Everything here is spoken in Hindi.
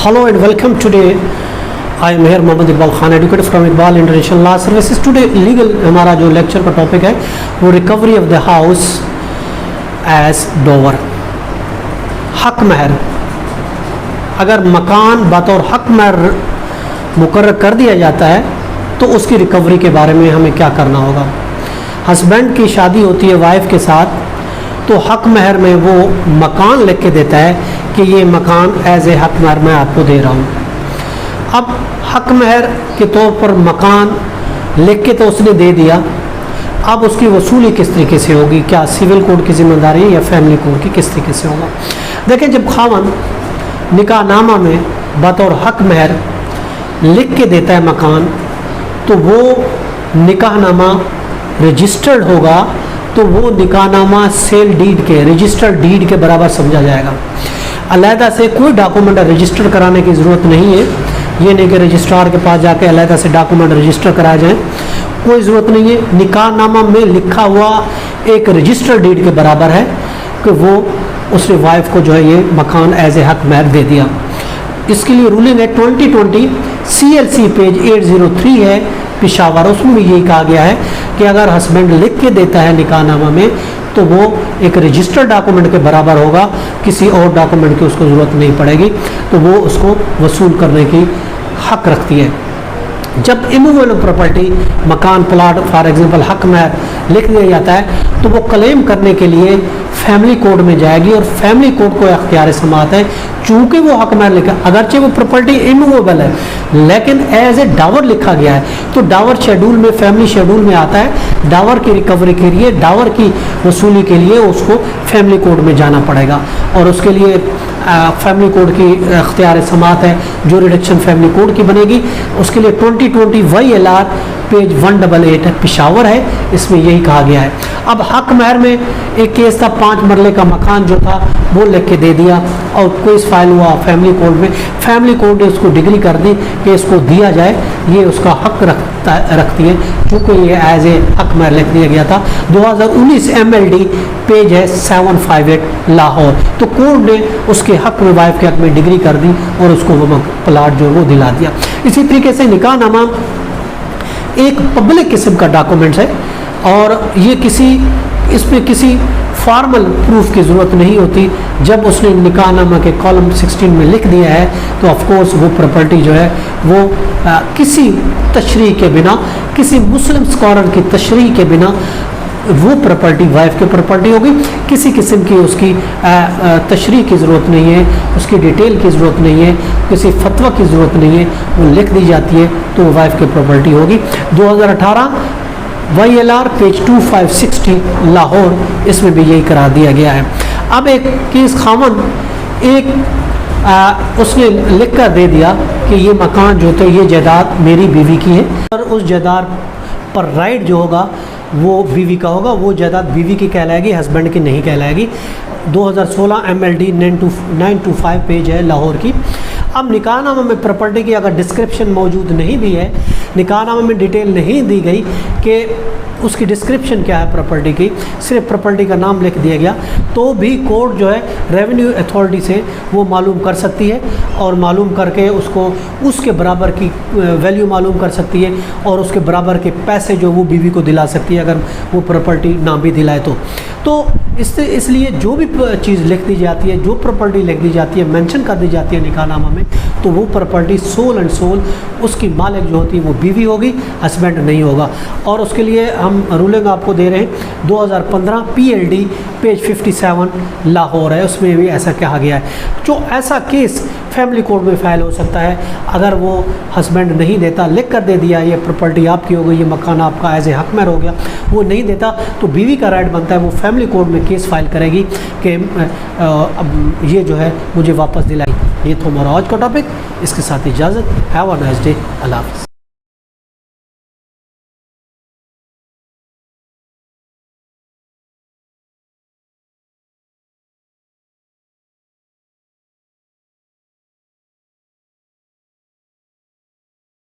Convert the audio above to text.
Hello and welcome today. I am here Mohammad Iqbal Khan, advocate from Iqbal international law services. Today legal हमारा जो लेक्चर का टॉपिक है वो recovery of the house as dower. हक महर, अगर मकान बतौर हक महर मुकर्रर कर दिया जाता है तो उसकी रिकवरी के बारे में हमें क्या करना होगा। हस्बैंड की शादी होती है वाइफ के साथ, तो हक महर में वो मकान लिख के देता है कि ये मकान एज ए हक महर मैं आपको दे रहा हूँ। अब हक महर के तौर पर मकान लिख के तो उसने दे दिया, अब उसकी वसूली किस तरीके से होगी, क्या सिविल कोड की जिम्मेदारी या फैमिली कोड की किस तरीके से होगा। देखें, जब खावन निकाहनामा में बतौर हक महर लिख के देता है मकान, तो वो निकाहनामा रजिस्टर्ड होगा, तो वो निकाहनामा सेल डीड के रजिस्टर्ड डीड के बराबर समझा जाएगा। अलहदा से कोई डॉक्यूमेंट रजिस्टर कराने की ज़रूरत नहीं है। ये नहीं कि रजिस्ट्रार के पास जाके अलहदा से डॉक्यूमेंट रजिस्टर कराए जाएँ, कोई ज़रूरत नहीं है। निकाहनामा में लिखा हुआ एक रजिस्टर्ड डीड के बराबर है कि वो उसने वाइफ को जो है ये मकान एज ए हक महर दे दिया। इसके लिए रूलिंग है 2020 CLC पेज 803 है पेशावर, उसमें भी यही कहा गया है कि अगर हस्बैंड लिख के देता है निकाहनामा में तो वो एक रजिस्टर्ड डॉक्यूमेंट के बराबर होगा, किसी और डॉक्यूमेंट की उसको ज़रूरत नहीं पड़ेगी, तो वो उसको वसूल करने की हक रखती है। जब इमूवेबल प्रॉपर्टी मकान प्लाट फॉर एग्जांपल हक महर लिख दिया जाता है तो वो क्लेम करने के लिए फैमिली कोड में जाएगी, और फैमिली कोड को अख्तियार समात है, चूँकि वो हक महर लिखा, अगरचे वो प्रॉपर्टी इमूवेबल है लेकिन एज ए डावर लिखा गया है, तो डावर शेड्यूल में फैमिली शेड्यूल में आता है। डावर की रिकवरी के लिए, डावर की वसूली के लिए उसको फैमिली कोड में जाना पड़ेगा, और उसके लिए फैमिली कोड की अख्तियार समात है जो रिडक्शन फैमिली कोड की बनेगी। उसके लिए 2020 YLR पेज 188 है पेशावर है, इसमें यही कहा गया है। अब हक महर में एक केस था, 5 मरले का मकान जो था वो लिख के दे दिया और केस फाइल हुआ फैमिली कोड में। फैमिली कोड ने उसको डिग्री कर दी कि इसको दिया जाए, ये उसका हक रखती है क्योंकि ये एज ए हक महर लिख दिया गया था। 2019 MLD पेज है 758 लाहौर, तो कोर्ट ने उसके हक में वाइफ के हक में डिग्री कर दी और उसको वो प्लाट जो वो दिला दिया। इसी तरीके से निकाहनामा एक पब्लिक किस्म का डॉक्यूमेंट्स है और ये इसमें किसी फॉर्मल प्रूफ की ज़रूरत नहीं होती। जब उसने निकाहनामा के कॉलम 16 में लिख दिया है तो ऑफकोर्स वो प्रॉपर्टी जो है वो किसी तशरीह के बिना, किसी मुस्लिम स्कॉलर की तशरीह के बिना वो प्रॉपर्टी वाइफ की प्रॉपर्टी होगी। किसी किस्म की उसकी तशरीह की ज़रूरत नहीं है, उसकी डिटेल की ज़रूरत नहीं है, किसी फतवा की ज़रूरत नहीं है, वो लिख दी जाती है तो वो वाइफ की प्रॉपर्टी होगी। 2018 YLR पेज 2560 लाहौर, इसमें भी यही करार दिया गया है। अब एक केस खामन उसने लिख कर दे दिया कि ये मकान जो था ये जायदाद मेरी बीवी की है और उस जायदाद पर राइट जो होगा वो बीवी का होगा, वो जायदाद बीवी की कहलाएगी, हस्बैंड की नहीं कहलाएगी। 2016 MLD 925 पेज है लाहौर की। अब निकाहनामा में प्रॉपर्टी की अगर डिस्क्रिप्शन मौजूद नहीं भी है, निकाहनामा में डिटेल नहीं दी गई कि उसकी डिस्क्रिप्शन क्या है प्रॉपर्टी की, सिर्फ प्रॉपर्टी का नाम लिख दिया गया, तो भी कोर्ट जो है रेवेन्यू अथॉरिटी से वो मालूम कर सकती है और मालूम करके उसको उसके बराबर की वैल्यू मालूम कर सकती है और उसके बराबर के पैसे जो वो बीवी को दिला सकती है अगर वो प्रॉपर्टी ना भी दिलाए तो इसलिए जो भी चीज़ लिख दी जाती है, जो प्रॉपर्टी लिख दी जाती है, मेंशन कर दी जाती है निकाहनामा में, तो वो प्रॉपर्टी सोल एंड सोल उसकी मालिक जो होती है वो बीवी होगी, हस्बैंड नहीं होगा। और उसके लिए हम रूलिंग आपको दे रहे हैं 2015 PLD पेज 57 लाहौर है, उसमें भी ऐसा कहा गया है। जो ऐसा केस फैमिली कोर्ट में फाइल हो सकता है अगर वो हस्बैंड नहीं देता, लिख कर दे दिया ये प्रॉपर्टी आपकी हो गई, ये मकान आपका एज ए हक महर हो गया, वो नहीं देता तो बीवी का राइट बनता है वो फैमिली कोर्ट में केस फाइल करेगी कि अब ये जो है मुझे वापस दिलाई। ये तो हमारा आज का टॉपिक, इसके साथ इजाज़त। हैव अ नाइस डे, अल्लाह हाफ़िज़।